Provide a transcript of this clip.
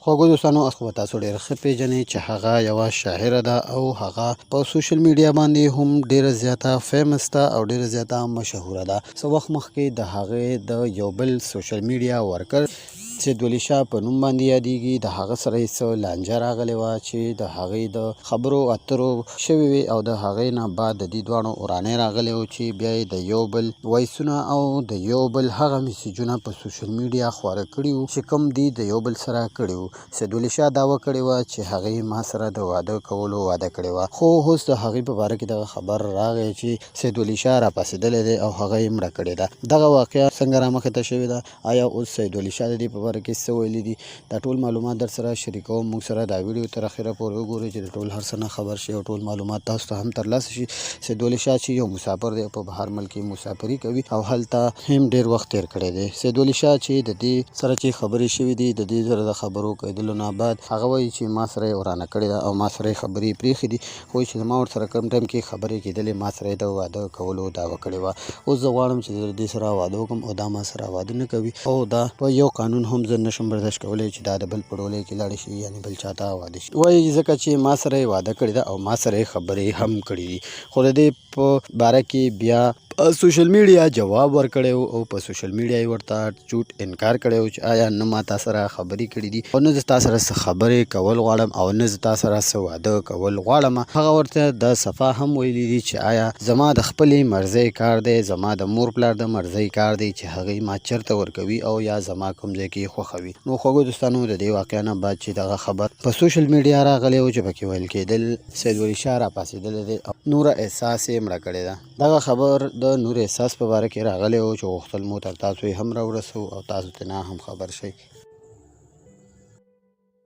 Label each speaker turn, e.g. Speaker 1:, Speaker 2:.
Speaker 1: خوږو دوستانو اوس خو به تاسو ډېر ښه پېژنئ چې هغه یوه شاعره ده او هغه په سوشل میډیا باندې هم ډېره زیاته فیمس ده او ډېره زیاته مشهوره ده. څه وخت مخکې د هغې د یو بل سوشل میډیا ورکر سید ولی شاه په نوم باندې یادېږي، د هغه سره یې څه لانجه راغلې وه چې د هغې د خبرو اترو شوې وې او د هغې نه بعد د دې دواړو ورانۍ راغلی و چې بیا یې د یو بل وایسونه او د یو بل هغه میسیجونه په سوشل میډیا خپاره کړي وو چې کوم دي د یو بل سره کړي وو. سید ولی شاه دعوه کړې وه چې هغې ما سره د واده کولو وعده کړې وه، خو اوس د هغې په باره کې دغه خبر راغی چې سید ولی شاه راپاڅېدلی دی او هغه یې مړه کړې ده. دغه واقعه څنګه رامخې ته شوې ده؟ آیا اوس سید ولی شاه د دې په باره کې څه ویلي دي؟ دا ټول معلومات در سره شریکوم. موږ سره دا ویډیو تر اخره پورې وګورئ چې د ټول هر څه نه خبر شئ او ټول معلومات تاسو ته هم ترلاسه شي. سید ولی شاه چې یو مسافر دی، په بهر ملک کې مسافري کوي او هلته هم ډېر وخت تېر کړی دی. سید ولی شاه چې د دې سره چې خبرې شوې دي، د دې سره د خبرو کېدلو نه بعد هغه وایي چې ما سره یې ورانه کړې ده او ما سره یې خبرې پرېښې دي، خو چې زما ورسره کوم ټایم کې خبرې کېدلې ما سره یې د واده کولو دعوه کړې وه. اوس زه غواړم چې د دې سره واده وکړم او دا ما سره واده نه کوي او دا په یو قانون هم زه نشم برداشت کولی چې دا د بل په ډولۍ کې لاړې شي، یعنې بل چاته واده شي. وایي ځکه چې ما سره یې واده کړې ده او ما سره یې خبرې هم کړي دي. خو د دې په باره کې بیا سوشل میډیا جواب ورکړی و او په سوشل میډیا یې ورته چوټ انکار کړی و چې آیا نه ما تا سره خبرې کړي دي او نه زه تا سره څه خبرې کول غواړم او نه زه تا سره څه واده کول غواړم. هغه ورته د صفا هم ویلي دي چې آیا زما د خپلې مرضۍ کار دی، زما د مور پلار د مرضۍ کار دی چې هغې ما چېرته ورکوي او یا زما کوم ځای کې خوښوي. نو خوږو دوستانو د دې واقعه نه بعد چې دغه خبر په سوشل میډیا راغلی و چې پکې ویل کېدل سید ولی شاه راپاڅېدلی دی او نوره احساس یې مړه کړې ده. دغه خبر د نور احساس په باره کې راغلی و چې غوښتل مو تر تاسو یې هم راورسوو او تاسو ترې نه هم خبر شئ.